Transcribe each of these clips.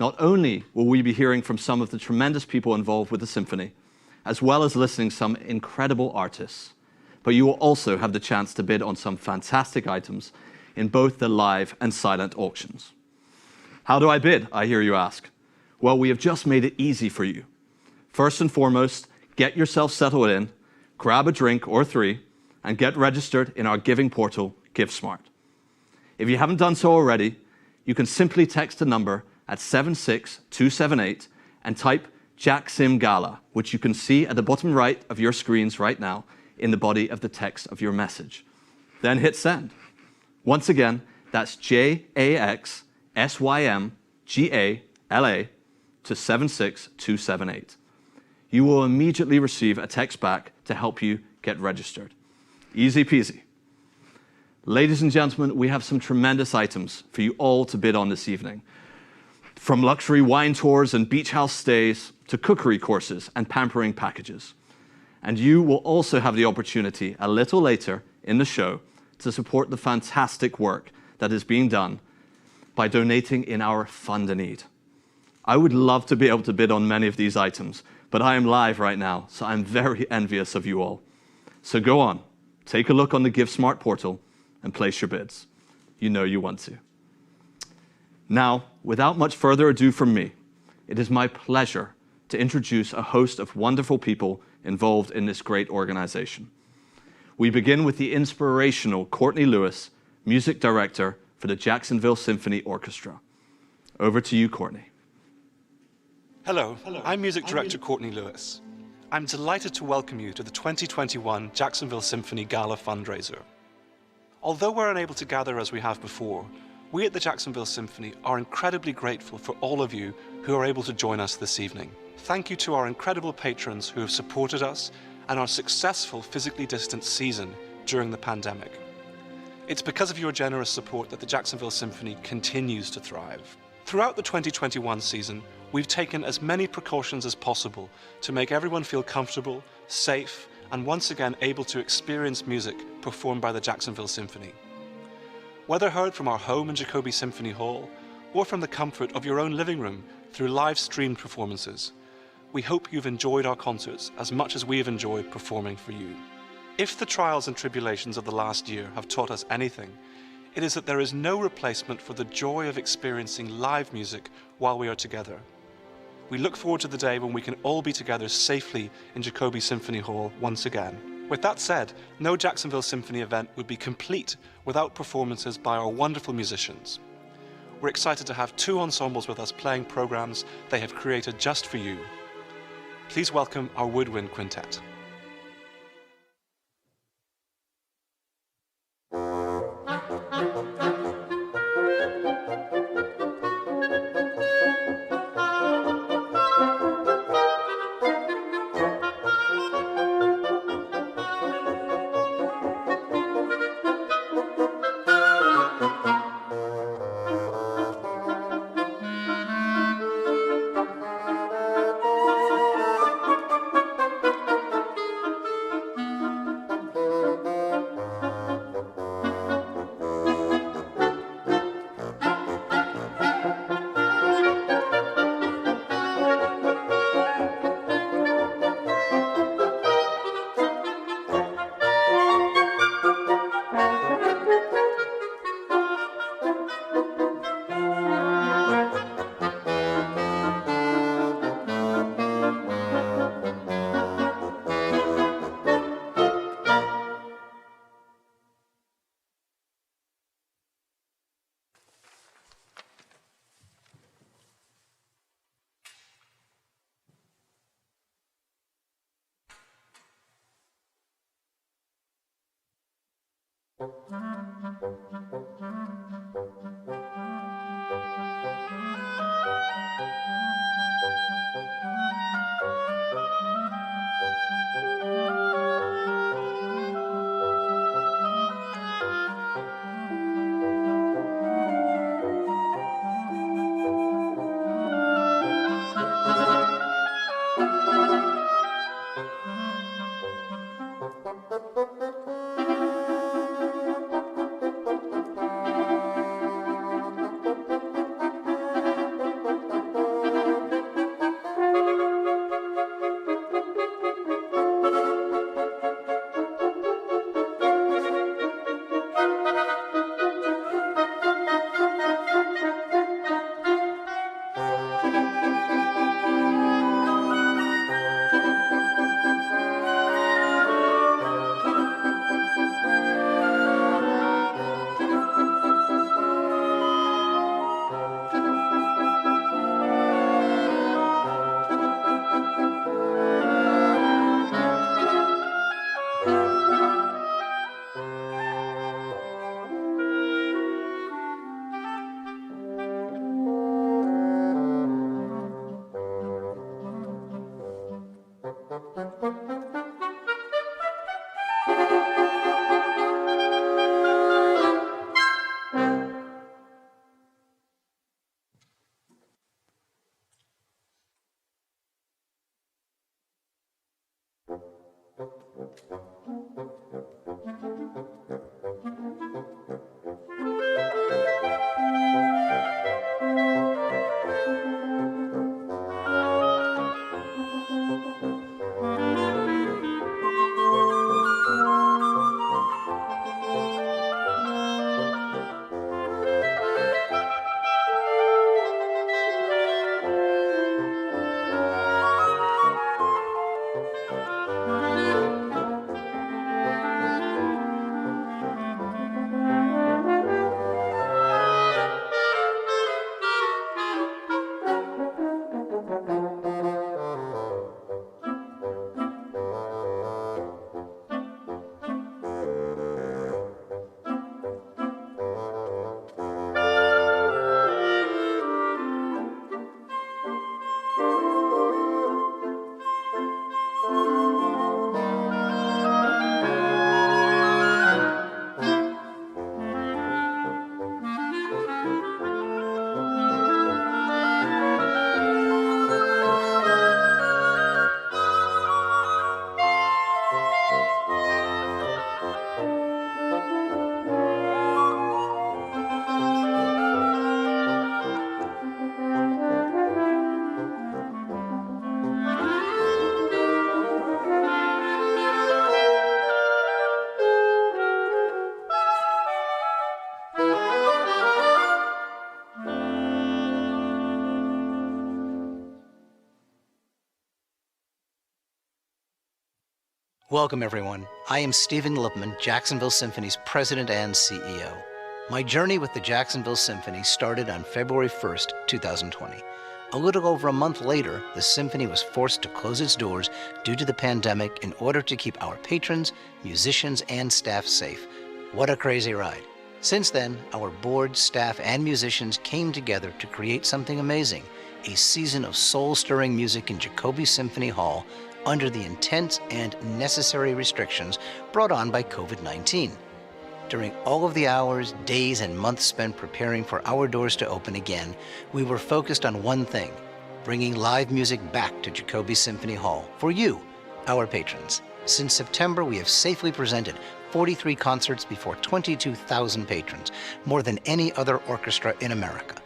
Not only will we be hearing from some of the tremendous people involved with the symphony, as well as listening to some incredible artists, but you will also have the chance to bid on some fantastic items in both the live and silent auctions. How do I bid, I hear you ask? Well, we have just made it easy for you. First and foremost, get yourself settled in, grab a drink or three, and get registered in our giving portal, Givesmart. If you haven't done so already, you can simply text the number at 76278 and type Jack Sim Gala, which you can see at the bottom right of your screens right now in the body of the text of your message. Then hit send. Once again, that's JAXSYMGALA to 76278. You will immediately receive a text back to help you get registered. Easy peasy. Ladies and gentlemen, we have some tremendous items for you all to bid on this evening. From luxury wine tours and beach house stays to cookery courses and pampering packages. And you will also have the opportunity a little later in the show to support the fantastic work that is being done by donating in our Fund a Need. I would love to be able to bid on many of these items, but I am live right now, so I'm very envious of you all. So go on, take a look on the Givesmart portal and place your bids. You know you want to. Now, without much further ado from me, it is my pleasure to introduce a host of wonderful people involved in this great organization. We begin with the inspirational Courtney Lewis, music director for the Jacksonville Symphony Orchestra. Over to you, Courtney. Hello, I'm music director Courtney Lewis. I'm delighted to welcome you to the 2021 Jacksonville Symphony Gala Fundraiser. Although we're unable to gather as we have before, we at the Jacksonville Symphony are incredibly grateful for all of you who are able to join us this evening. Thank you to our incredible patrons who have supported us and our successful physically distanced season during the pandemic. It's because of your generous support that the Jacksonville Symphony continues to thrive. Throughout the 2021 season, we've taken as many precautions as possible to make everyone feel comfortable, safe, and once again able to experience music performed by the Jacksonville Symphony. Whether heard from our home in Jacoby Symphony Hall or from the comfort of your own living room through live-streamed performances, we hope you've enjoyed our concerts as much as we have enjoyed performing for you. If the trials and tribulations of the last year have taught us anything, it is that there is no replacement for the joy of experiencing live music while we are together. We look forward to the day when we can all be together safely in Jacoby Symphony Hall once again. With that said, no Jacksonville Symphony event would be complete without performances by our wonderful musicians. We're excited to have two ensembles with us playing programs they have created just for you. Please welcome our Woodwind Quintet. Welcome, everyone. I am Stephen Libman, Jacksonville Symphony's president and CEO. My journey with the Jacksonville Symphony started on February 1st, 2020. A little over a month later, the Symphony was forced to close its doors due to the pandemic in order to keep our patrons, musicians, and staff safe. What a crazy ride. Since then, our board, staff, and musicians came together to create something amazing, a season of soul-stirring music in Jacoby Symphony Hall under the intense and necessary restrictions brought on by COVID-19. During all of the hours, days, and months spent preparing for our doors to open again, we were focused on one thing: bringing live music back to Jacoby Symphony Hall for you, our patrons. Since September, we have safely presented 43 concerts before 22,000 patrons, more than any other orchestra in America.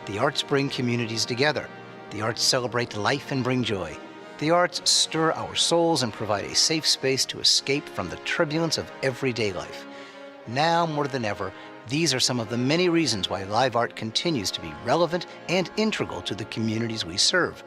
The arts bring communities together. The arts celebrate life and bring joy. The arts stir our souls and provide a safe space to escape from the turbulence of everyday life. Now more than ever, these are some of the many reasons why live art continues to be relevant and integral to the communities we serve.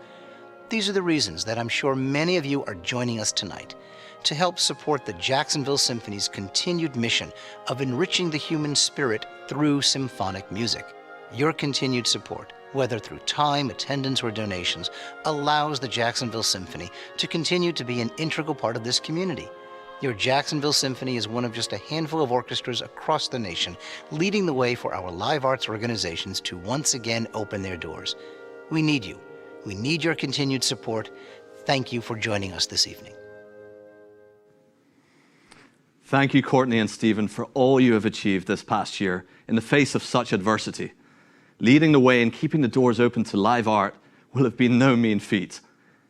These are the reasons that I'm sure many of you are joining us tonight to help support the Jacksonville Symphony's continued mission of enriching the human spirit through symphonic music. Your continued support, whether through time, attendance, or donations, allows the Jacksonville Symphony to continue to be an integral part of this community. Your Jacksonville Symphony is one of just a handful of orchestras across the nation, leading the way for our live arts organizations to once again open their doors. We need you. We need your continued support. Thank you for joining us this evening. Thank you, Courtney and Stephen, for all you have achieved this past year in the face of such adversity. Leading the way and keeping the doors open to live art will have been no mean feat,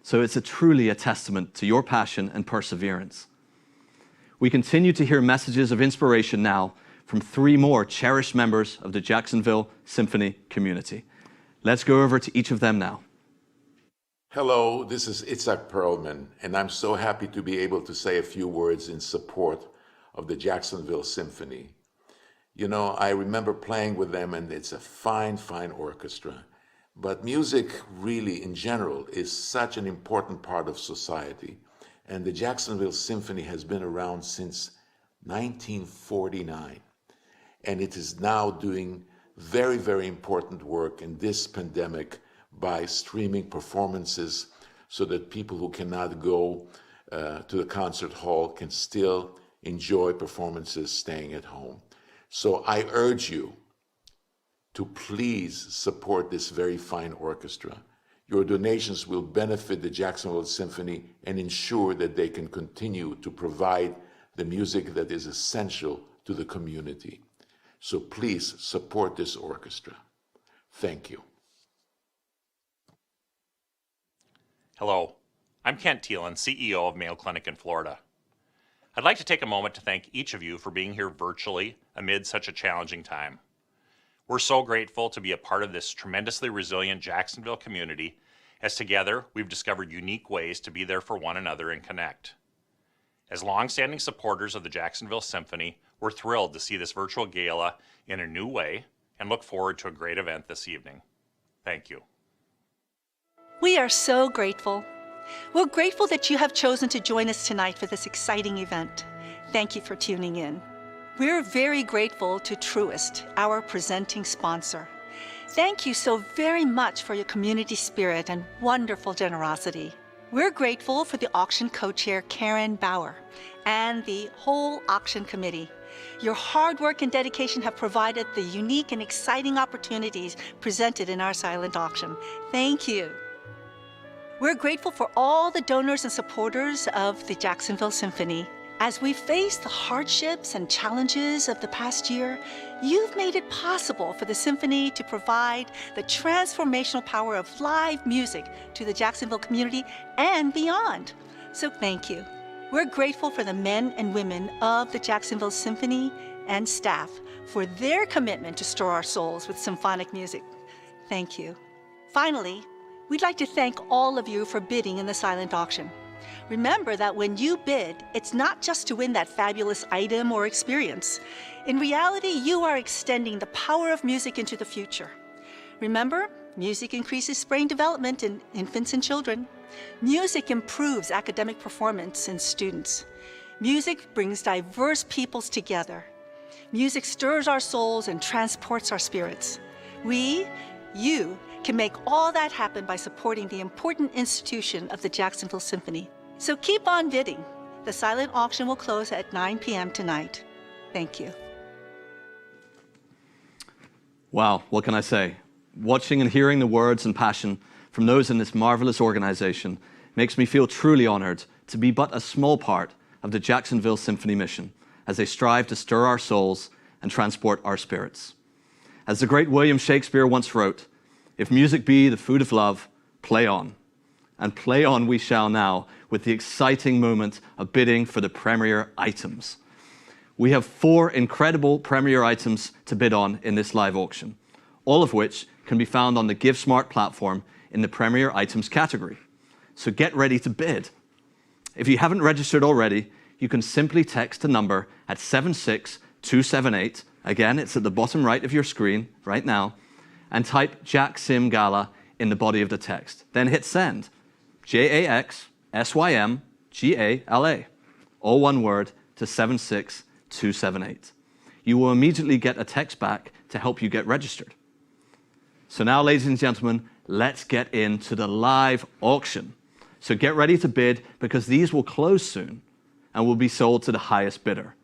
so it's truly a testament to your passion and perseverance. We continue to hear messages of inspiration now from 3 more cherished members of the Jacksonville Symphony community. Let's go over to each of them now. Hello, this is Itzhak Perlman, and I'm so happy to be able to say a few words in support of the Jacksonville Symphony. You know, I remember playing with them, and it's a fine, fine orchestra. But music really, in general, is such an important part of society. And the Jacksonville Symphony has been around since 1949. And it is now doing very, very important work in this pandemic by streaming performances so that people who cannot go to the concert hall can still enjoy performances staying at home. So I urge you to please support this very fine orchestra. Your donations will benefit the Jacksonville Symphony and ensure that they can continue to provide the music that is essential to the community. So please support this orchestra. Thank you. Hello, I'm Kent Thielen, CEO of Mayo Clinic in Florida. I'd like to take a moment to thank each of you for being here virtually amid such a challenging time. We're so grateful to be a part of this tremendously resilient Jacksonville community, as together we've discovered unique ways to be there for one another and connect. As longstanding supporters of the Jacksonville Symphony, we're thrilled to see this virtual gala in a new way and look forward to a great event this evening. Thank you. We are so grateful. We're grateful that you have chosen to join us tonight for this exciting event. Thank you for tuning in. We're very grateful to Truist, our presenting sponsor. Thank you so very much for your community spirit and wonderful generosity. We're grateful for the auction co-chair Karen Bauer and the whole auction committee. Your hard work and dedication have provided the unique and exciting opportunities presented in our silent auction. Thank you. We're grateful for all the donors and supporters of the Jacksonville Symphony. As we face the hardships and challenges of the past year, you've made it possible for the Symphony to provide the transformational power of live music to the Jacksonville community and beyond. So thank you. We're grateful for the men and women of the Jacksonville Symphony and staff for their commitment to stir our souls with symphonic music. Thank you. Finally, we'd like to thank all of you for bidding in the silent auction. Remember that when you bid, it's not just to win that fabulous item or experience. In reality, you are extending the power of music into the future. Remember, music increases brain development in infants and children. Music improves academic performance in students. Music brings diverse peoples together. Music stirs our souls and transports our spirits. You can make all that happen by supporting the important institution of the Jacksonville Symphony. So keep on bidding. The silent auction will close at 9 p.m. tonight. Thank you. Wow, what can I say? Watching and hearing the words and passion from those in this marvelous organization makes me feel truly honored to be but a small part of the Jacksonville Symphony mission as they strive to stir our souls and transport our spirits. As the great William Shakespeare once wrote, "If music be the food of love, play on." And play on we shall now with the exciting moment of bidding for the premier items. We have 4 incredible premier items to bid on in this live auction, all of which can be found on the Givesmart platform in the premier items category. So get ready to bid. If you haven't registered already, you can simply text a number at 76278. Again, it's at the bottom right of your screen right now, and type Jack Sim Gala in the body of the text. Then hit send. JAXSYMGALA, all one word, to 76278. You will immediately get a text back to help you get registered. So now, ladies and gentlemen, let's get into the live auction. So get ready to bid because these will close soon and will be sold to the highest bidder.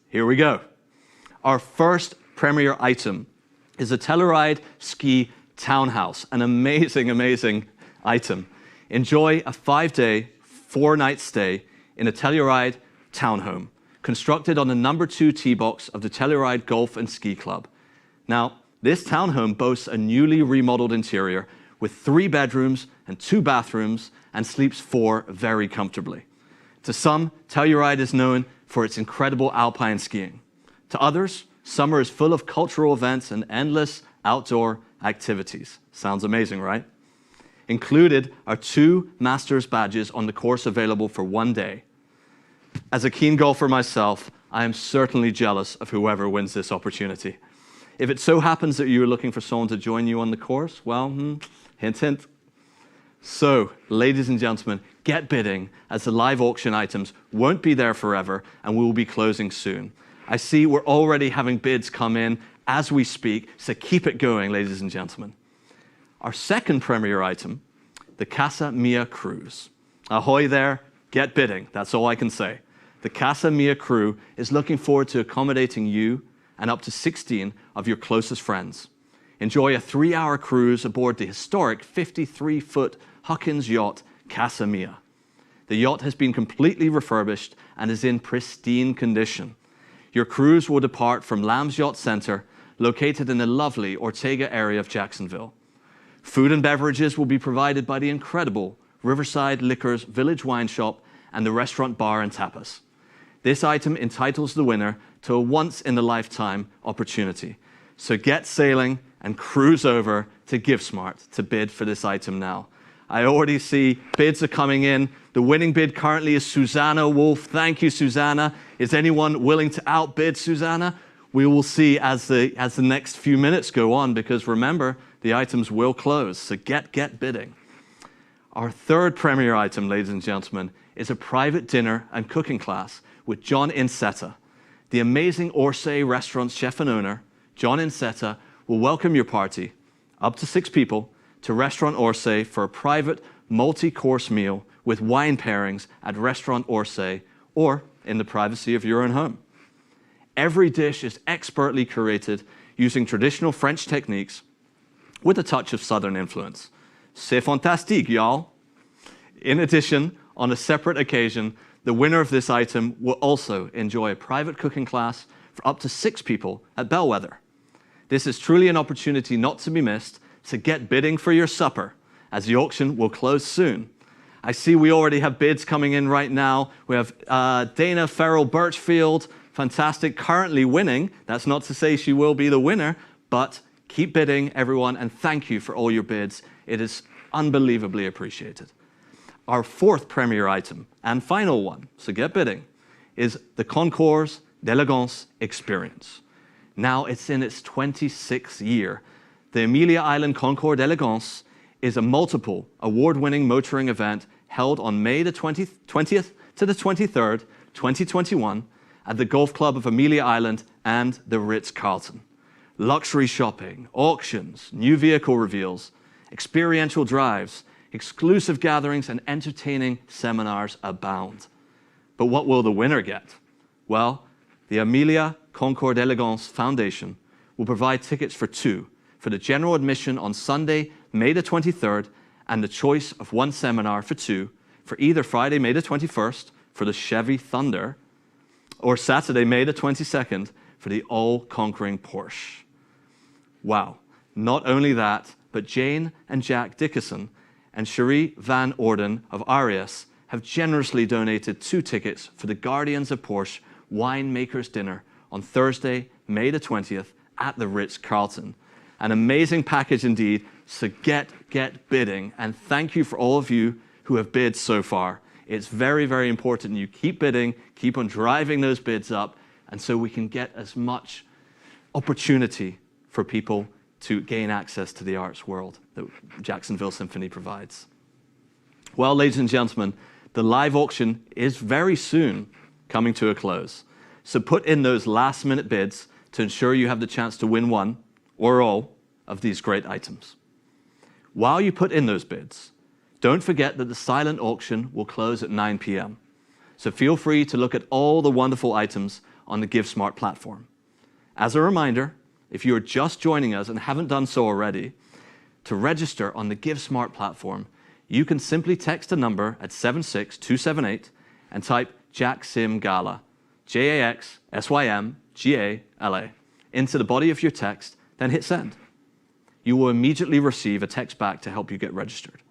Here we go. Our first premier item is a Telluride Ski Townhouse, an amazing, amazing item. Enjoy a 5-day, 4-night stay in a Telluride townhome, constructed on the #2 tee box of the Telluride Golf and Ski Club. Now, this townhome boasts a newly remodeled interior with 3 bedrooms and 2 bathrooms and sleeps 4 very comfortably. To some, Telluride is known for its incredible alpine skiing. To others, summer is full of cultural events and endless outdoor activities. Sounds amazing, right? Included are 2 master's badges on the course available for 1 day. As a keen golfer myself, I am certainly jealous of whoever wins this opportunity. If it so happens that you're looking for someone to join you on the course, well, hint, hint. So, ladies and gentlemen, get bidding as the live auction items won't be there forever and we will be closing soon. I see we're already having bids come in as we speak, so keep it going, ladies and gentlemen. Our second premier item, the Casa Mia Cruz. Ahoy there, get bidding, that's all I can say. The Casa Mia Cruz is looking forward to accommodating you and up to 16 of your closest friends. Enjoy a 3-hour cruise aboard the historic 53-foot Huckins yacht, Casa Mia. The yacht has been completely refurbished and is in pristine condition. Your cruise will depart from Lamb's Yacht Center, located in the lovely Ortega area of Jacksonville. Food and beverages will be provided by the incredible Riverside Liquors Village Wine Shop and the restaurant bar and tapas. This item entitles the winner to a once-in-a-lifetime opportunity. So get sailing and cruise over to Givesmart to bid for this item now. I already see bids are coming in. The winning bid currently is Susanna Wolf. Thank you, Susanna. Is anyone willing to outbid Susanna? We will see as the next few minutes go on, because remember, the items will close, so get bidding. Our third premier item, ladies and gentlemen, is a private dinner and cooking class with John Incetta. The amazing Orsay restaurant's chef and owner, John Incetta, will welcome your party, up to 6 people, to Restaurant Orsay for a private multi-course meal with wine pairings at Restaurant Orsay or in the privacy of your own home. Every dish is expertly curated using traditional French techniques with a touch of Southern influence. C'est fantastique, y'all. In addition, on a separate occasion, the winner of this item will also enjoy a private cooking class for up to 6 people at Bellwether. This is truly an opportunity not to be missed, so get bidding for your supper, as the auction will close soon. I see we already have bids coming in right now. We have Dana Farrell Birchfield, fantastic, currently winning. That's not to say she will be the winner, but keep bidding, everyone, and thank you for all your bids. It is unbelievably appreciated. Our fourth premier item, and final one, so get bidding, is the Concourse Delegates experience. Now it's in its 26th year. The Amelia Island Concours Delegates is a multiple award-winning motoring event held on May the 20th to the 23rd, 2021 at the Golf Club of Amelia Island and the Ritz-Carlton. Luxury shopping, auctions, new vehicle reveals, experiential drives, exclusive gatherings, and entertaining seminars abound. But what will the winner get? Well, the Amelia Concours Delegates Foundation will provide tickets for 2 for the general admission on Sunday, May the 23rd, and the choice of 1 seminar for 2 for either Friday, May the 21st, for the Chevy Thunder, or Saturday, May the 22nd, for the all-conquering Porsche. Wow. Not only that, but Jane and Jack Dickerson and Cherie Van Orden of Arias have generously donated 2 tickets for the Guardians of Porsche Winemakers Dinner on Thursday, May the 20th at the Ritz-Carlton. An amazing package indeed, so get bidding. And thank you for all of you who have bid so far. It's very, very important you keep bidding, keep on driving those bids up, and so we can get as much opportunity for people to gain access to the arts world that Jacksonville Symphony provides. Well, ladies and gentlemen, the live auction is very soon coming to a close. So put in those last-minute bids to ensure you have the chance to win one or all of these great items. While you put in those bids, don't forget that the silent auction will close at 9 p.m. So feel free to look at all the wonderful items on the Givesmart platform. As a reminder, if you are just joining us and haven't done so already, to register on the Givesmart platform, you can simply text a number at 76278 and type Jacksym Gala, Jacksym-Gala, into the body of your text, then hit send. You will immediately receive a text back to help you get registered.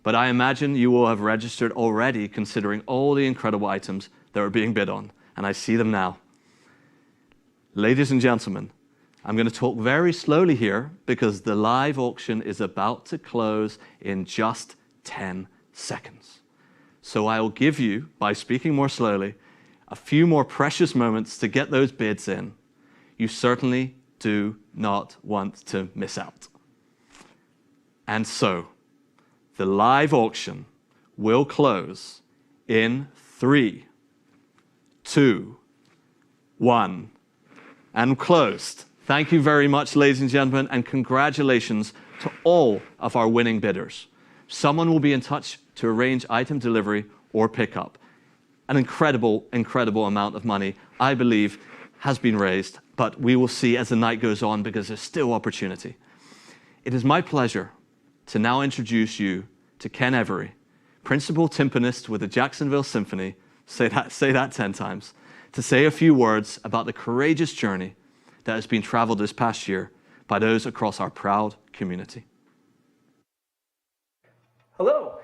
But I imagine you will have registered already, considering all the incredible items that are being bid on, and I see them now. Ladies and gentlemen, I'm going to talk very slowly here because the live auction is about to close in just 10 seconds. So I'll give you, by speaking more slowly, a few more precious moments to get those bids in. You certainly do not want to miss out. And so, the live auction will close in 3, 2, 1, and closed. Thank you very much, ladies and gentlemen, and congratulations to all of our winning bidders. Someone will be in touch to arrange item delivery or pickup. An incredible, incredible amount of money, I believe, has been raised, but we will see as the night goes on because there's still opportunity. It is my pleasure to now introduce you to Ken Every, principal timpanist with the Jacksonville Symphony, say that 10 times, to say a few words about the courageous journey that has been traveled this past year by those across our proud community. Hello,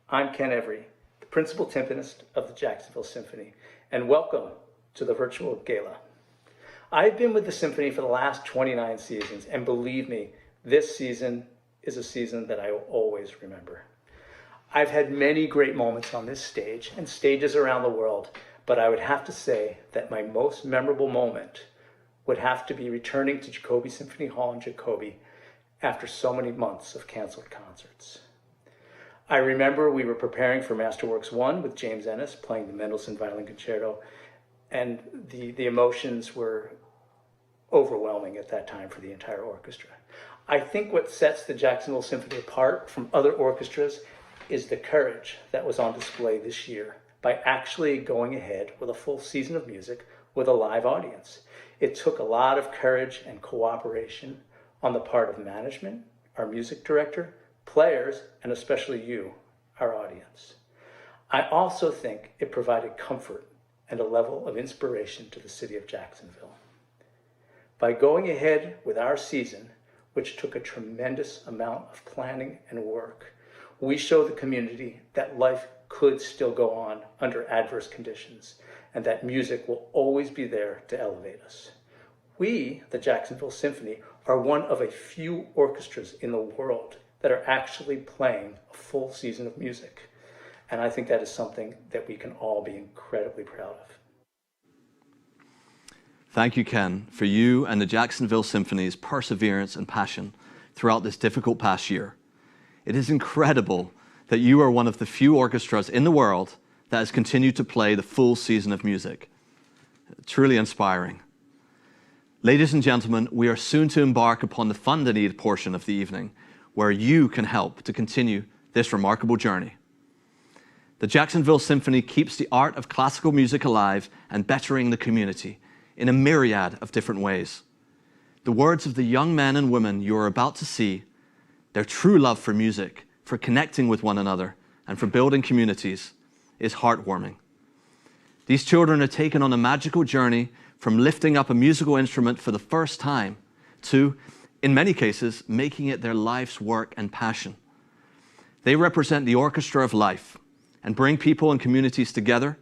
I'm Ken Every, the principal timpanist of the Jacksonville Symphony, and welcome to the virtual gala. I've been with the Symphony for the last 29 seasons, and believe me, this season is a season that I will always remember. I've had many great moments on this stage and stages around the world, but I would have to say that my most memorable moment would have to be returning to Jacoby Symphony Hall in Jacoby after so many months of canceled concerts. I remember we were preparing for Masterworks 1 with James Ennis playing the Mendelssohn Violin Concerto, and the emotions were overwhelming at that time for the entire orchestra. I think what sets the Jacksonville Symphony apart from other orchestras is the courage that was on display this year by actually going ahead with a full season of music with a live audience. It took a lot of courage and cooperation on the part of management, our music director, players, and especially you, our audience. I also think it provided comfort and a level of inspiration to the city of Jacksonville. By going ahead with our season, which took a tremendous amount of planning and work, we show the community that life could still go on under adverse conditions and that music will always be there to elevate us. We, the Jacksonville Symphony, are one of a few orchestras in the world that are actually playing a full season of music. And I think that is something that we can all be incredibly proud of. Thank you, Ken, for you and the Jacksonville Symphony's perseverance and passion throughout this difficult past year. It is incredible that you are one of the few orchestras in the world that has continued to play the full season of music. Truly inspiring. Ladies and gentlemen, we are soon to embark upon the Fund a Need portion of the evening, where you can help to continue this remarkable journey. The Jacksonville Symphony keeps the art of classical music alive and bettering the community in a myriad of different ways. The words of the young men and women you are about to see, their true love for music, for connecting with one another, and for building communities, is heartwarming. These children are taken on a magical journey from lifting up a musical instrument for the first time to, in many cases, making it their life's work and passion. They represent the orchestra of life and bring people and communities together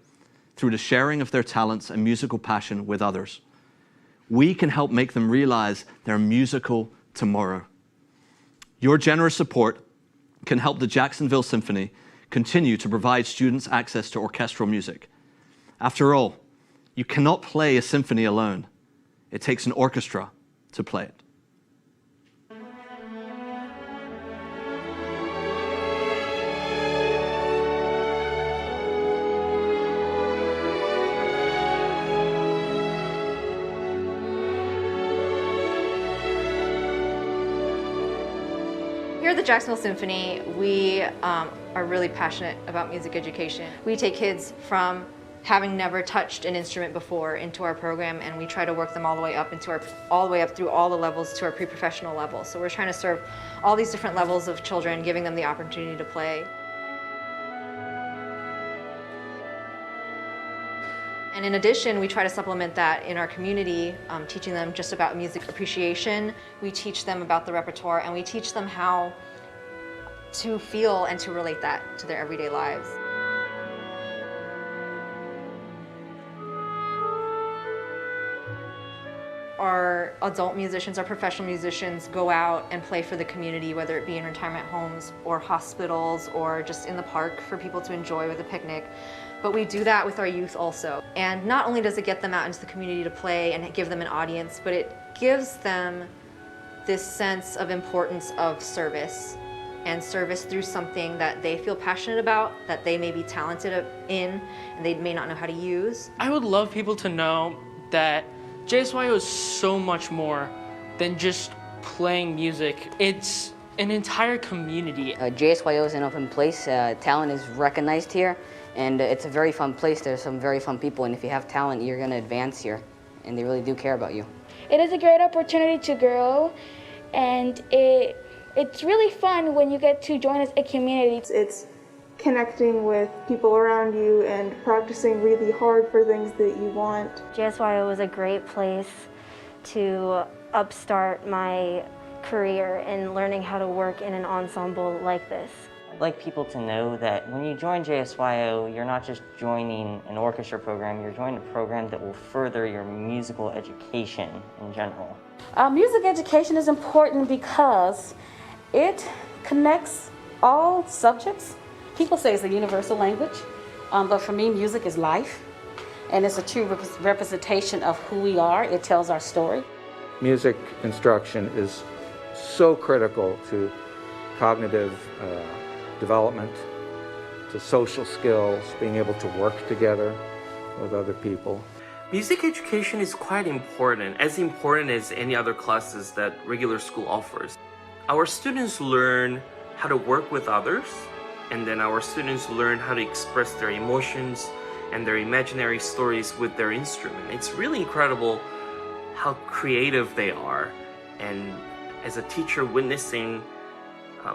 through the sharing of their talents and musical passion with others. We can help make them realize their musical tomorrow. Your generous support can help the Jacksonville Symphony continue to provide students access to orchestral music. After all, you cannot play a symphony alone. It takes an orchestra to play it. Here at the Jacksonville Symphony, we are really passionate about music education. We take kids from having never touched an instrument before into our program, and we try to work them all the way up through all the levels to our pre-professional level. So we're trying to serve all these different levels of children, giving them the opportunity to play. And in addition, we try to supplement that in our community, teaching them just about music appreciation. We teach them about the repertoire, and we teach them how to feel and to relate that to their everyday lives. Our adult musicians, our professional musicians go out and play for the community, whether it be in retirement homes or hospitals or just in the park for people to enjoy with a picnic. But we do that with our youth also. And not only does it get them out into the community to play and give them an audience, but it gives them this sense of importance of service, and service through something that they feel passionate about, that they may be talented in, and they may not know how to use. I would love people to know that JSYO is so much more than just playing music. It's an entire community. JSYO is an open place. Talent is recognized here, and it's a very fun place. There's some very fun people, and if you have talent, you're going to advance here, and they really do care about you. It is a great opportunity to grow, and it's really fun when you get to join as a community. It's connecting with people around you and practicing really hard for things that you want. JSYO was a great place to upstart my career in learning how to work in an ensemble like this. I'd like people to know that when you join JSYO, you're not just joining an orchestra program, you're joining a program that will further your musical education in general. Music education is important because it connects all subjects. People say it's a universal language, but for me, music is life, and it's a true representation of who we are. It tells our story. Music instruction is so critical to cognitive development, to social skills, being able to work together with other people. Music education is quite important as any other classes that regular school offers. Our students learn how to work with others, and then our students learn how to express their emotions and their imaginary stories with their instrument. It's really incredible how creative they are, and as a teacher witnessing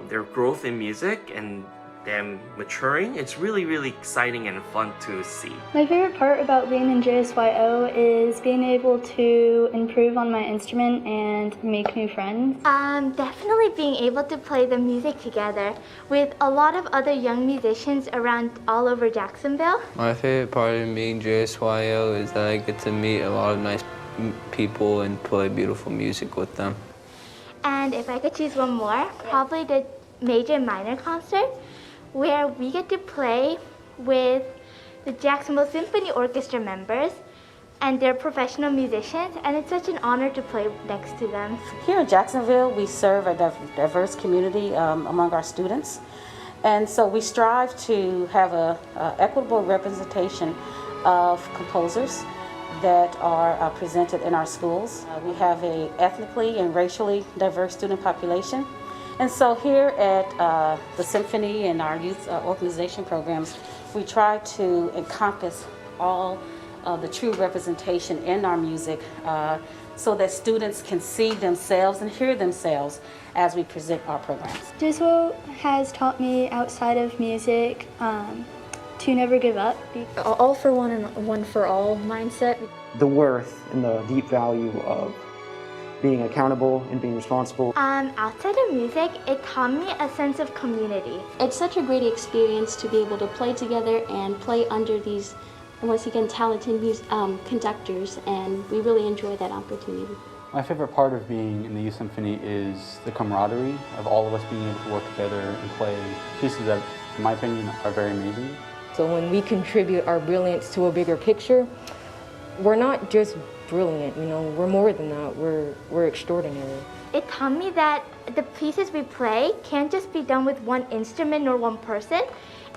their growth in music and them maturing, it's really, really exciting and fun to see. My favorite part about being in JSYO is being able to improve on my instrument and make new friends. Definitely being able to play the music together with a lot of other young musicians around all over Jacksonville. My favorite part of being JSYO is that I get to meet a lot of nice people and play beautiful music with them. And if I could choose one more, probably the major and minor concert, where we get to play with the Jacksonville Symphony Orchestra members, and they're professional musicians, and it's such an honor to play next to them. Here in Jacksonville, we serve a diverse community among our students, and so we strive to have a equitable representation of composers that are presented in our schools. We have a ethnically and racially diverse student population. And so here at the Symphony and our youth organization programs, we try to encompass all of the true representation in our music so that students can see themselves and hear themselves as we present our programs. JSYO has taught me outside of music to never give up. All for one and one for all mindset. The worth and the deep value of being accountable and being responsible. Outside of music, it taught me a sense of community. It's such a great experience to be able to play together and play under these, once again, talented conductors, and we really enjoy that opportunity. My favorite part of being in the Youth Symphony is the camaraderie of all of us being able to work together and play pieces that, in my opinion, are very amazing. So when we contribute our brilliance to a bigger picture, we're not just brilliant, we're more than that, we're extraordinary. It taught me that the pieces we play can't just be done with one instrument or one person.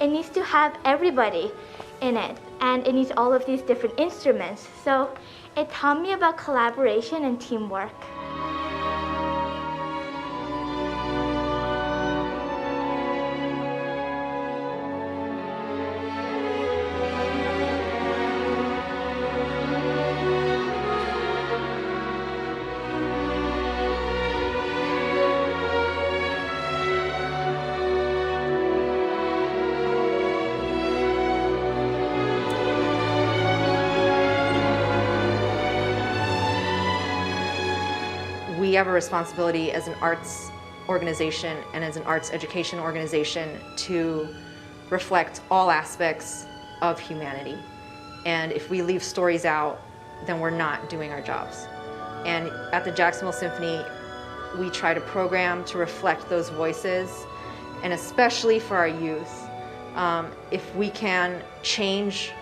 It needs to have everybody in it, and it needs all of these different instruments. So it taught me about collaboration and teamwork. We have a responsibility as an arts organization and as an arts education organization to reflect all aspects of humanity. And if we leave stories out, then we're not doing our jobs. And at the Jacksonville Symphony, we try to program to reflect those voices, and especially for our youth. If we can change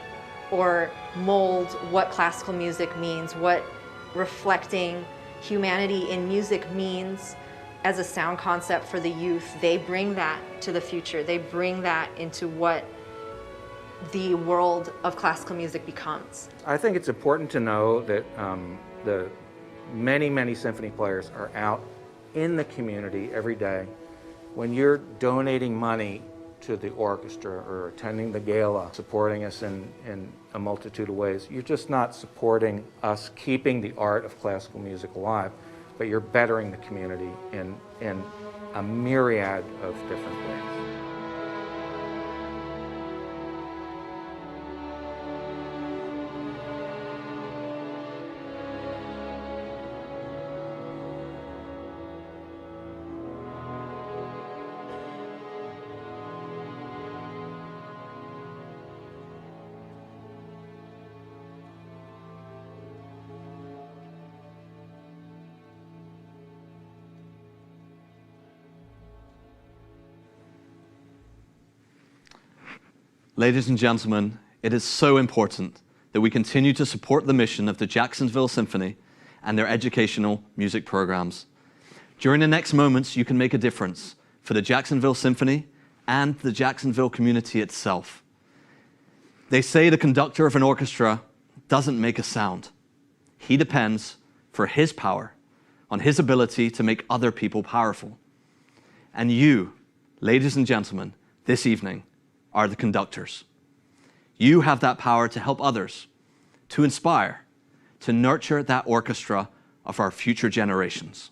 or mold what classical music means, what reflecting humanity in music means as a sound concept for the youth, they bring that to the future. They bring that into what the world of classical music becomes. I think it's important to know that the many symphony players are out in the community every day. When you're donating money to the orchestra or attending the gala, supporting us in a multitude of ways, you're just not supporting us keeping the art of classical music alive, but you're bettering the community in a myriad of different ways. Ladies and gentlemen, it is so important that we continue to support the mission of the Jacksonville Symphony and their educational music programs. During the next moments, you can make a difference for the Jacksonville Symphony and the Jacksonville community itself. They say the conductor of an orchestra doesn't make a sound. He depends, for his power, on his ability to make other people powerful. And you, ladies and gentlemen, this evening are the conductors. You have that power to help others, to inspire, to nurture that orchestra of our future generations.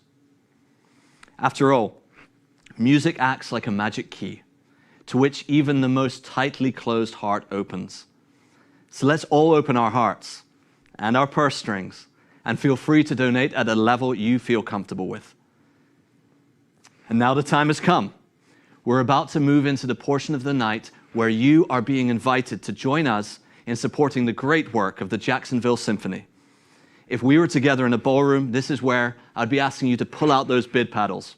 After all, music acts like a magic key, to which even the most tightly closed heart opens. So let's all open our hearts and our purse strings and feel free to donate at a level you feel comfortable with. And now the time has come. We're about to move into the portion of the night where you are being invited to join us in supporting the great work of the Jacksonville Symphony. If we were together in a ballroom, this is where I'd be asking you to pull out those bid paddles.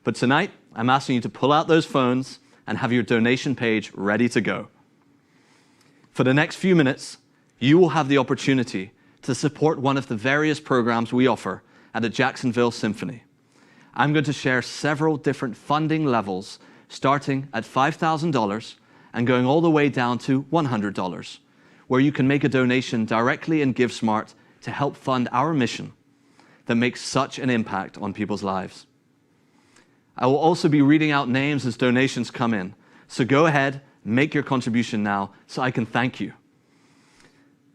But tonight, I'm asking you to pull out those phones and have your donation page ready to go. For the next few minutes, you will have the opportunity to support one of the various programs we offer at the Jacksonville Symphony. I'm going to share several different funding levels, starting at $5,000 and going all the way down to $100, where you can make a donation directly in Givesmart to help fund our mission that makes such an impact on people's lives. I will also be reading out names as donations come in, so go ahead, make your contribution now so I can thank you.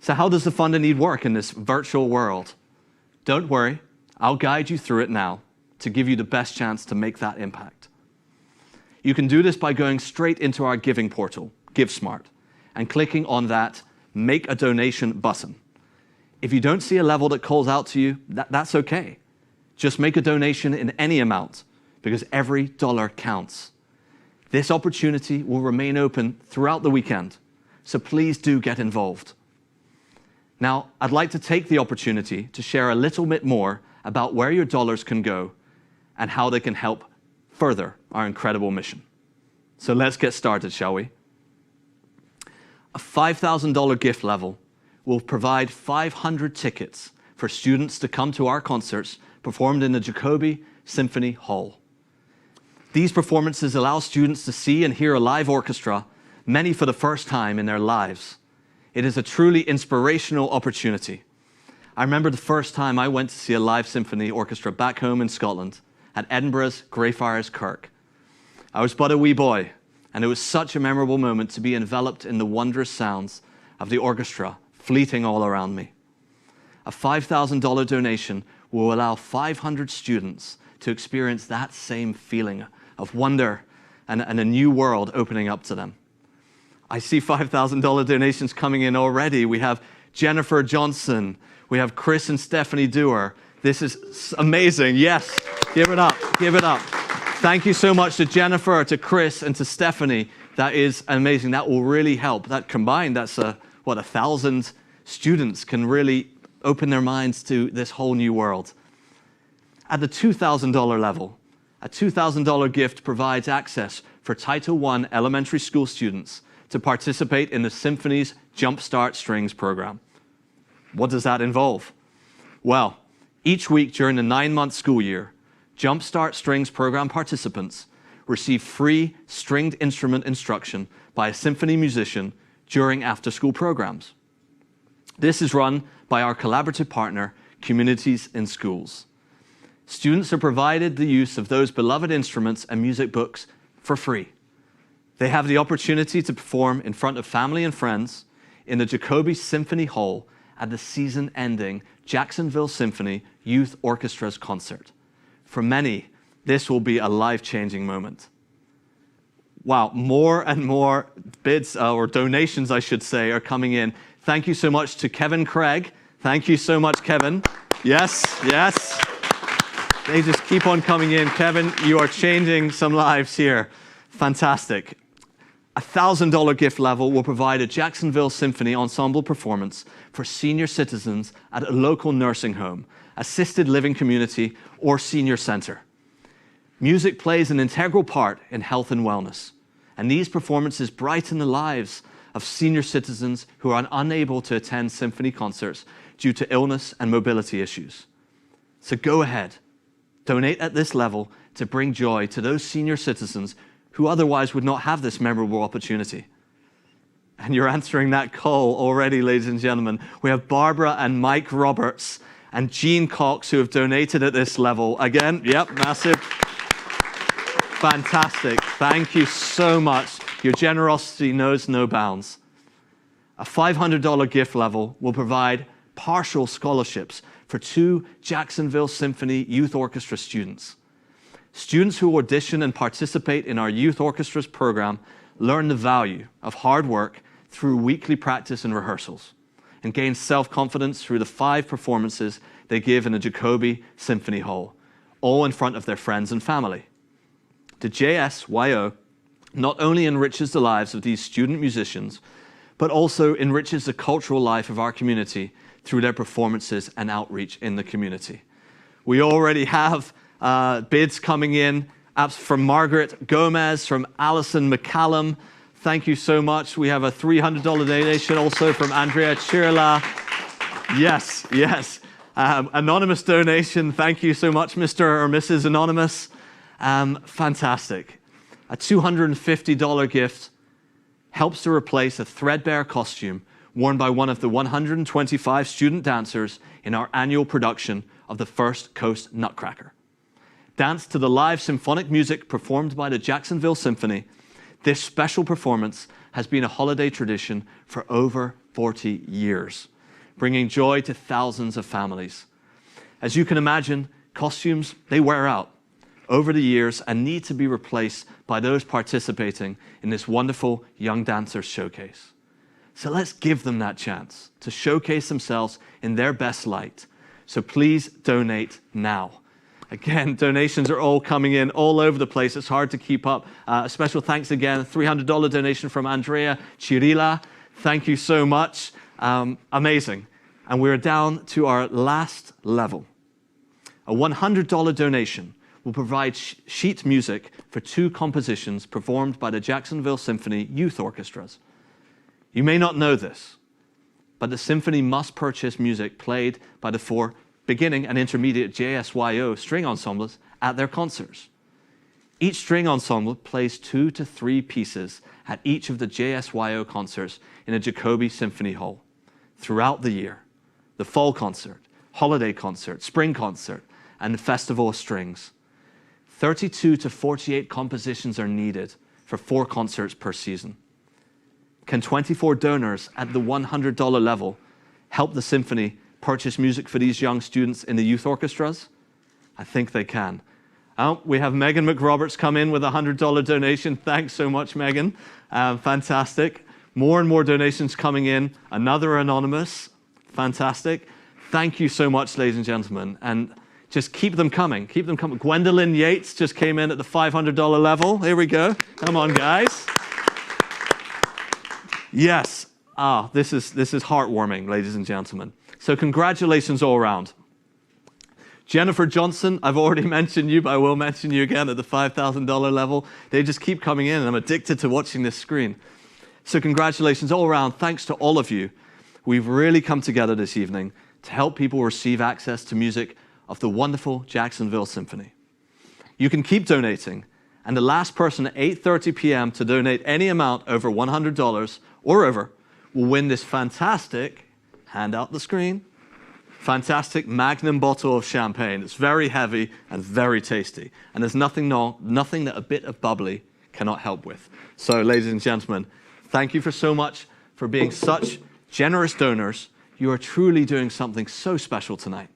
So how does the funding need work in this virtual world? Don't worry, I'll guide you through it now to give you the best chance to make that impact. You can do this by going straight into our giving portal, Givesmart, and clicking on that Make a Donation button. If you don't see a level that calls out to you, that's okay. Just make a donation in any amount, because every dollar counts. This opportunity will remain open throughout the weekend, so please do get involved. Now, I'd like to take the opportunity to share a little bit more about where your dollars can go and how they can help further our incredible mission. So let's get started, shall we? A $5,000 gift level will provide 500 tickets for students to come to our concerts performed in the Jacoby Symphony Hall. These performances allow students to see and hear a live orchestra, many for the first time in their lives. It is a truly inspirational opportunity. I remember the first time I went to see a live symphony orchestra back home in Scotland at Edinburgh's Greyfriars Kirk. I was but a wee boy, and it was such a memorable moment to be enveloped in the wondrous sounds of the orchestra fleeting all around me. A $5,000 donation will allow 500 students to experience that same feeling of wonder and a new world opening up to them. I see $5,000 donations coming in already. We have Jennifer Johnson. We have Chris and Stephanie Dewar. This is amazing. Yes, give it up, give it up. Thank you so much to Jennifer, to Chris, and to Stephanie. That is amazing. That will really help. That combined, that's 1,000 students can really open their minds to this whole new world. At the $2,000 level, a $2,000 gift provides access for Title I elementary school students to participate in the Symphony's Jumpstart Strings program. What does that involve? Well, each week during the 9-month school year, Jumpstart Strings program participants receive free stringed instrument instruction by a symphony musician during after-school programs. This is run by our collaborative partner, Communities in Schools. Students are provided the use of those beloved instruments and music books for free. They have the opportunity to perform in front of family and friends in the Jacoby Symphony Hall at the season-ending Jacksonville Symphony Youth Orchestra's concert. For many, this will be a life-changing moment. Wow, more and more bids, or donations, I should say, are coming in. Thank you so much to Kevin Craig. Thank you so much, Kevin. Yes, yes. They just keep on coming in. Kevin, you are changing some lives here. Fantastic. A $1,000 gift level will provide a Jacksonville Symphony ensemble performance for senior citizens at a local nursing home, assisted living community, or senior center. Music plays an integral part in health and wellness, and these performances brighten the lives of senior citizens who are unable to attend symphony concerts due to illness and mobility issues. So go ahead, donate at this level to bring joy to those senior citizens who otherwise would not have this memorable opportunity. And you're answering that call already, ladies and gentlemen. We have Barbara and Mike Roberts and Jean Cox who have donated at this level. Again, yep, massive. Fantastic. Thank you so much. Your generosity knows no bounds. A $500 gift level will provide partial scholarships for 2 Jacksonville Symphony Youth Orchestra students. Students who audition and participate in our Youth Orchestra's program learn the value of hard work through weekly practice and rehearsals, and gain self-confidence through the 5 performances they give in the Jacoby Symphony Hall, all in front of their friends and family. The JSYO not only enriches the lives of these student musicians, but also enriches the cultural life of our community through their performances and outreach in the community. We already have bids coming in from Margaret Gomez, from Alison McCallum. Thank you so much. We have a $300 donation also from Andrea Chirla. Yes, yes. Anonymous donation. Thank you so much, Mr. or Mrs. Anonymous. Fantastic. A $250 gift helps to replace a threadbare costume worn by one of the 125 student dancers in our annual production of the First Coast Nutcracker. Dance to the live symphonic music performed by the Jacksonville Symphony, this special performance has been a holiday tradition for over 40 years, bringing joy to thousands of families. As you can imagine, costumes, they wear out over the years and need to be replaced by those participating in this wonderful Young Dancers Showcase. So let's give them that chance to showcase themselves in their best light. So please donate now. Again, donations are all coming in all over the place. It's hard to keep up. A special thanks again, $300 donation from Andrea Chirila. Thank you so much. Amazing. And we're down to our last level. A $100 donation will provide sheet music for 2 compositions performed by the Jacksonville Symphony Youth Orchestras. You may not know this, but the symphony must purchase music played by the 4 beginning and intermediate JSYO string ensembles at their concerts. Each string ensemble plays 2 to 3 pieces at each of the JSYO concerts in a Jacoby Symphony Hall throughout the year. The fall concert, holiday concert, spring concert, and the Festival of Strings. 32 to 48 compositions are needed for 4 concerts per season. Can 24 donors at the $100 level help the symphony purchase music for these young students in the youth orchestras? I think they can. We have Megan McRoberts come in with a $100 donation. Thanks so much, Megan. Fantastic. More and more donations coming in. Another anonymous. Fantastic. Thank you so much, ladies and gentlemen. And just keep them coming. Keep them coming. Gwendolyn Yates just came in at the $500 level. Here we go. Come on, guys. Yes. This is heartwarming, ladies and gentlemen. So congratulations all around. Jennifer Johnson, I've already mentioned you, but I will mention you again at the $5,000 level. They just keep coming in, and I'm addicted to watching this screen. So congratulations all around. Thanks to all of you. We've really come together this evening to help people receive access to music of the wonderful Jacksonville Symphony. You can keep donating, and the last person at 8:30 p.m. to donate any amount over $100 or over will win this fantastic, hand out the screen, fantastic Magnum bottle of champagne. It's very heavy and very tasty, and there's nothing that a bit of bubbly cannot help with. So, ladies and gentlemen, thank you so much for being such generous donors. You are truly doing something so special tonight.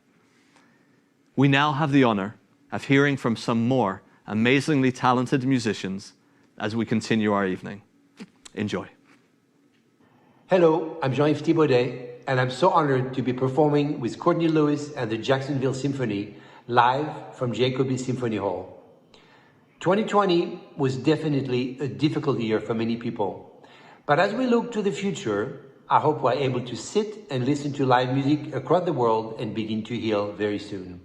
We now have the honor of hearing from some more amazingly talented musicians as we continue our evening. Enjoy. Hello, I'm Jean-Yves Thibaudet, and I'm so honored to be performing with Courtney Lewis and the Jacksonville Symphony live from Jacoby Symphony Hall. 2020 was definitely a difficult year for many people, but as we look to the future, I hope we're able to sit and listen to live music across the world and begin to heal very soon.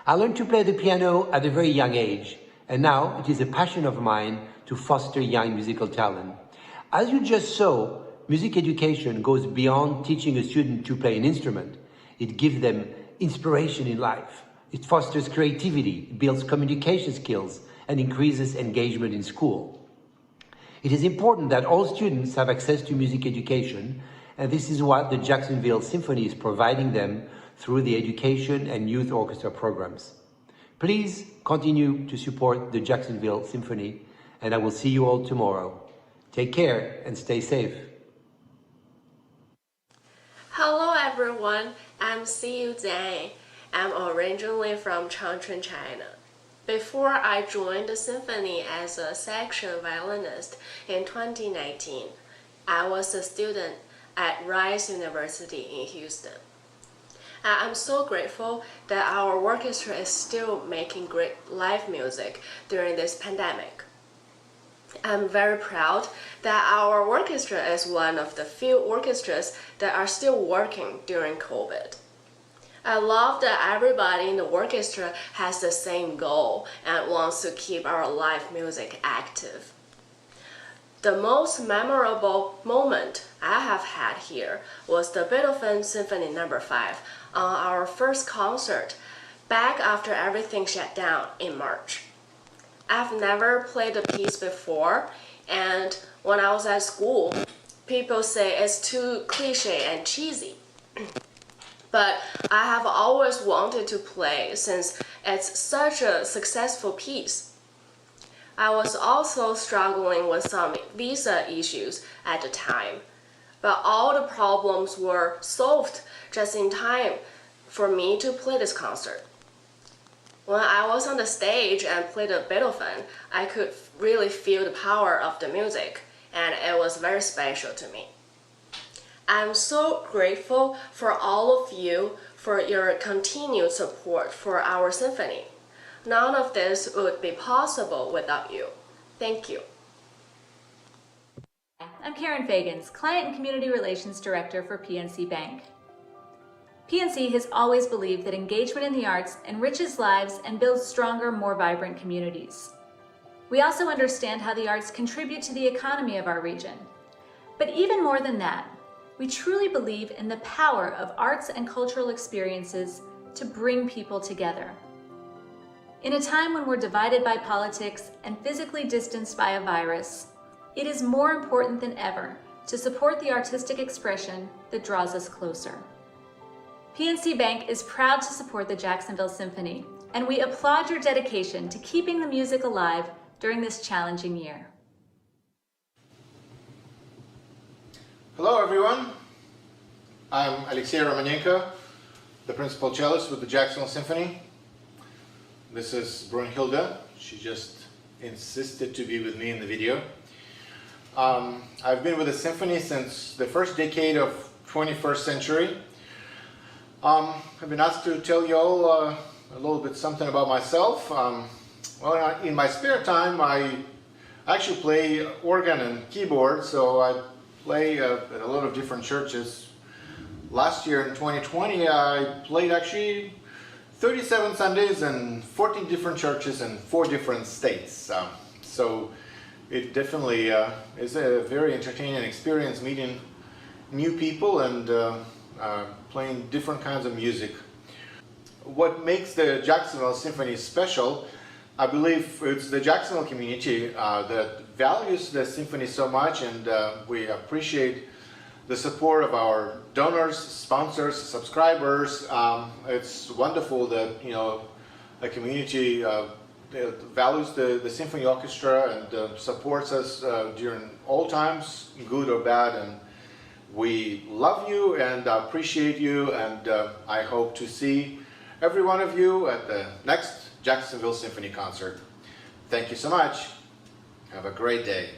I learned to play the piano at a very young age, and now it is a passion of mine to foster young musical talent. As you just saw, music education goes beyond teaching a student to play an instrument. It gives them inspiration in life. It fosters creativity, builds communication skills, and increases engagement in school. It is important that all students have access to music education, and this is what the Jacksonville Symphony is providing them through the education and youth orchestra programs. Please continue to support the Jacksonville Symphony, and I will see you all tomorrow. Take care and stay safe. Hello everyone, I'm Siyu Zhang. I'm originally from Changchun, China. Before I joined the symphony as a section violinist in 2019, I was a student at Rice University in Houston. I'm so grateful that our orchestra is still making great live music during this pandemic. I'm very proud that our orchestra is one of the few orchestras that are still working during COVID. I love that everybody in the orchestra has the same goal and wants to keep our live music active. The most memorable moment I have had here was the Beethoven Symphony No. 5 on our first concert back after everything shut down in March. I've never played the piece before, and when I was at school, people say it's too cliche and cheesy. But I have always wanted to play since it's such a successful piece. I was also struggling with some visa issues at the time, but all the problems were solved just in time for me to play this concert. When I was on the stage and played the Beethoven, I could really feel the power of the music, and it was very special to me. I'm so grateful for all of you for your continued support for our symphony. None of this would be possible without you. Thank you. I'm Karen Fagans, Client and Community Relations Director for PNC Bank. PNC has always believed that engagement in the arts enriches lives and builds stronger, more vibrant communities. We also understand how the arts contribute to the economy of our region. But even more than that, we truly believe in the power of arts and cultural experiences to bring people together. In a time when we're divided by politics and physically distanced by a virus, it is more important than ever to support the artistic expression that draws us closer. PNC Bank is proud to support the Jacksonville Symphony, and we applaud your dedication to keeping the music alive during this challenging year. Hello everyone, I'm Alexei Romanenko, the principal cellist with the Jacksonville Symphony. This is Brunhilde, she just insisted to be with me in the video. I've been with the symphony since the first decade of 21st century. I've been asked to tell you all a little bit something about myself. Well, in my spare time I actually play organ and keyboard, so I play at a lot of different churches. Last year in 2020 I played actually 37 Sundays in 14 different churches in 4 different states. So it definitely is a very entertaining experience meeting new people and playing different kinds of music. What makes the Jacksonville Symphony special, I believe it's the Jacksonville community that values the symphony so much, and we appreciate the support of our donors, sponsors, subscribers. It's wonderful that a community values the symphony orchestra and supports us during all times, good or bad. And we love you and appreciate you, and I hope to see every one of you at the next Jacksonville Symphony concert. Thank you so much. Have a great day.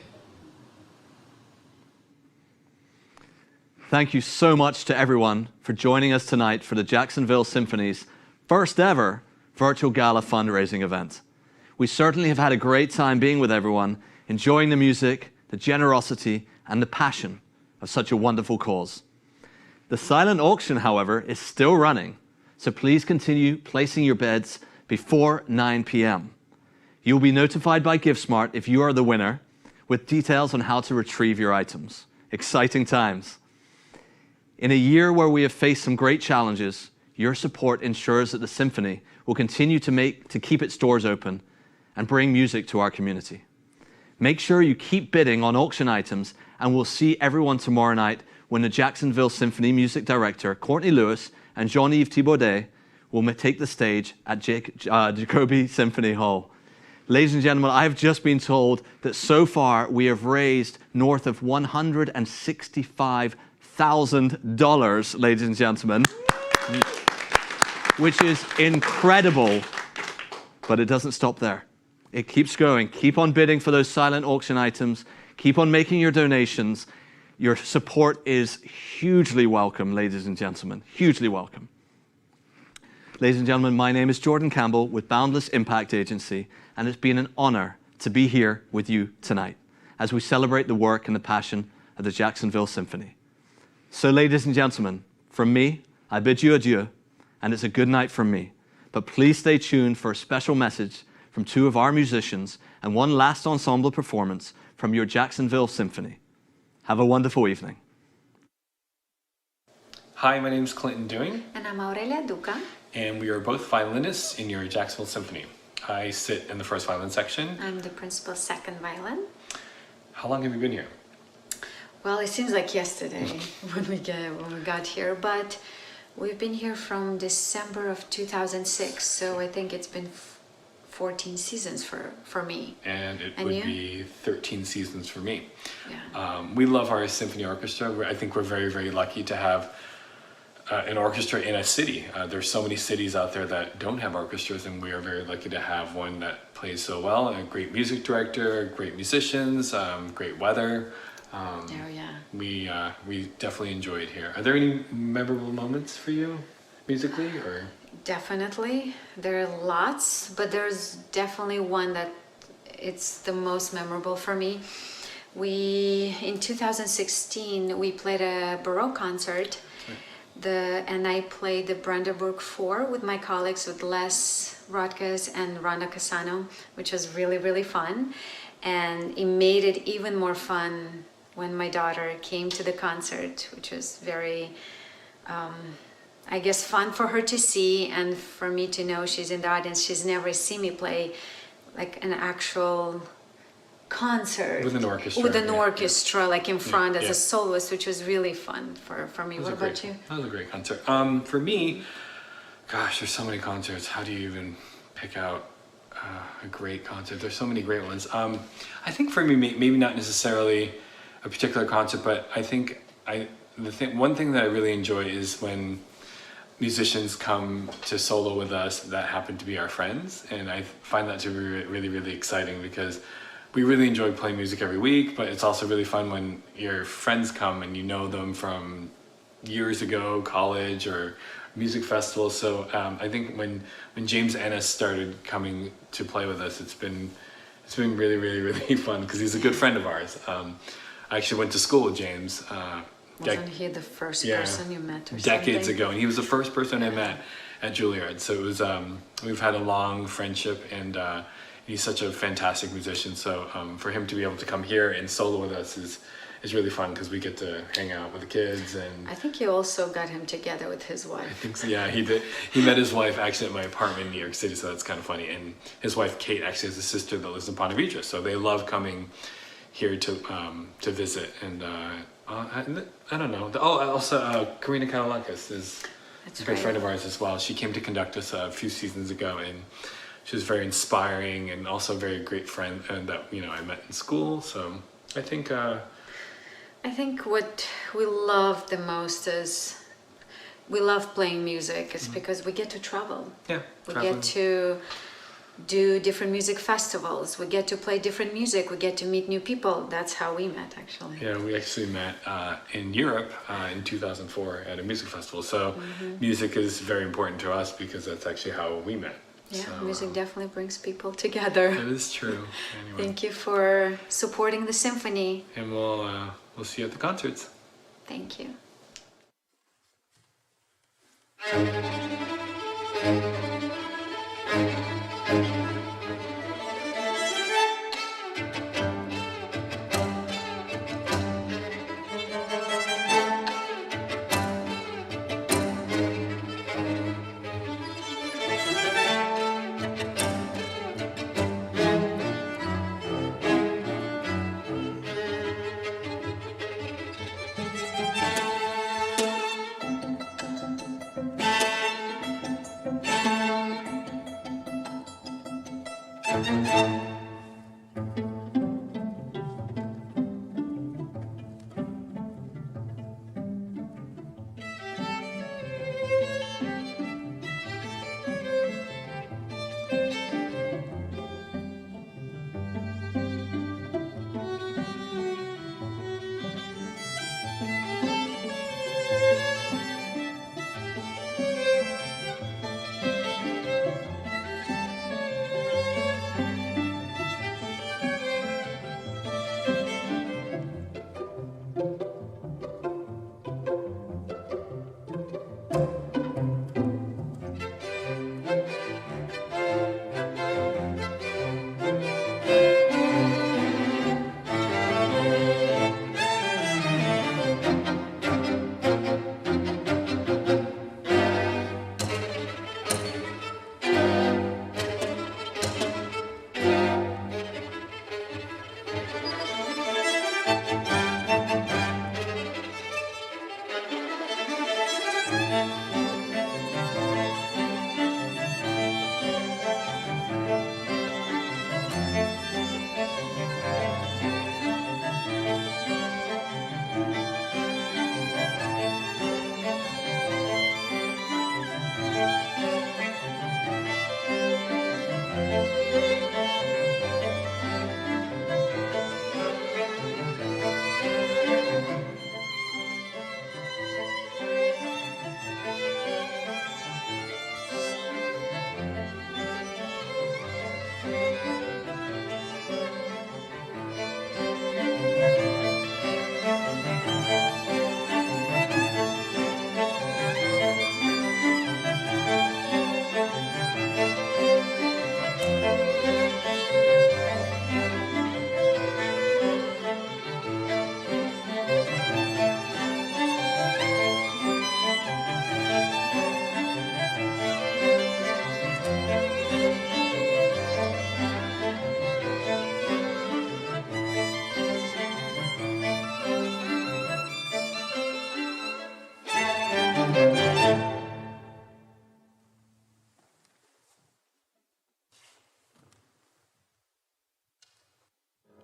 Thank you so much to everyone for joining us tonight for the Jacksonville Symphony's first ever virtual gala fundraising event. We certainly have had a great time being with everyone, enjoying the music, the generosity, and the passion of such a wonderful cause. The silent auction, however, is still running, so please continue placing your bids before 9 p.m. You'll be notified by Givesmart if you are the winner, with details on how to retrieve your items. Exciting times. In a year where we have faced some great challenges, your support ensures that the Symphony will continue to keep its doors open and bring music to our community. Make sure you keep bidding on auction items, and we'll see everyone tomorrow night when the Jacksonville Symphony music director, Courtney Lewis, and Jean-Yves Thibaudet will take the stage at Jacoby Symphony Hall. Ladies and gentlemen, I have just been told that so far we have raised north of $165,000, ladies and gentlemen, which is incredible, but it doesn't stop there. It keeps going. Keep on bidding for those silent auction items. Keep on making your donations. Your support is hugely welcome, ladies and gentlemen, hugely welcome. Ladies and gentlemen, my name is Jordan Campbell with Boundless Impact Agency, and it's been an honor to be here with you tonight as we celebrate the work and the passion of the Jacksonville Symphony. So, ladies and gentlemen, from me, I bid you adieu, and it's a good night from me. But please stay tuned for a special message from two of our musicians and one last ensemble performance from your Jacksonville Symphony. Have a wonderful evening. Hi, my name is Clinton Dewing. And I'm Aurelia Duca. And we are both violinists in your Jacksonville Symphony. I sit in the first violin section. I'm the principal second violin. How long have you been here? Well, it seems like yesterday when we got here, but we've been here from December of 2006, so I think it's been 14 seasons for me. And it and would you? be 13 seasons for me. Yeah. We love our symphony orchestra. I think we're very, very lucky to have an orchestra in a city. There's so many cities out there that don't have orchestras, and we are very lucky to have one that plays so well. A great music director, great musicians, great weather. We definitely enjoy it here. Are there any memorable moments for you musically, or? Definitely. There are lots, but there's definitely one that it's the most memorable for me. In 2016, we played a Baroque concert, and I played the Brandenburg 4 with my colleagues, with Les Rodkes and Rhonda Cassano, which was really, really fun. And it made it even more fun when my daughter came to the concert, which was very, I guess, fun for her to see, and for me to know she's in the audience. She's never seen me play like an actual concert with an orchestra. Like in front as a soloist, which was really fun for me. What about you? That was a great concert. For me, gosh, there's so many concerts. How do you even pick out a great concert? There's so many great ones. I think for me, maybe not necessarily a particular concert, but I think one thing that I really enjoy is when musicians come to solo with us that happen to be our friends, and I find that to be really, really exciting, because we really enjoy playing music every week, but it's also really fun when your friends come and you know them from years ago, college or music festivals. So I think when James Ennis started coming to play with us, it's been really, really, really fun, because he's a good friend of ours. I actually went to school with James. Wasn't he the first person you met or decades something? ago, and he was the first person I met at Juilliard. So it was we've had a long friendship, and he's such a fantastic musician. So for him to be able to come here and solo with us is really fun, because we get to hang out with the kids. And I think you also got him together with his wife. I think so, yeah, he did. He met his wife actually at my apartment in New York City, so that's kind of funny. And his wife Kate actually has a sister that lives in Ponte Vedra, so they love coming here to visit. And I don't know. Also Karina Kanalakis is a great friend of ours as well. She came to conduct us a few seasons ago, and she was very inspiring, and also a very great friend that I met in school. So I think what we love the most is we love playing music. It's because we get to travel. Yeah, we get to do different music festivals. We get to play different music. We get to meet new people. That's how we met, actually. Yeah, we actually met in Europe in 2004 at a music festival. So music is very important to us, because that's actually how we met. Yeah, so, music definitely brings people together. That is true. Anyway. Thank you for supporting the symphony. And we'll see you at the concerts. Thank you.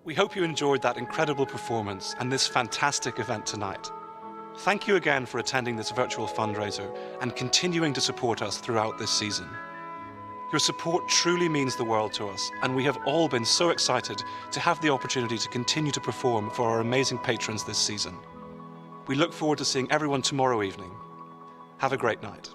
We hope you enjoyed that incredible performance and this fantastic event tonight. Thank you again for attending this virtual fundraiser and continuing to support us throughout this season. Your support truly means the world to us, and we have all been so excited to have the opportunity to continue to perform for our amazing patrons this season. We look forward to seeing everyone tomorrow evening. Have a great night.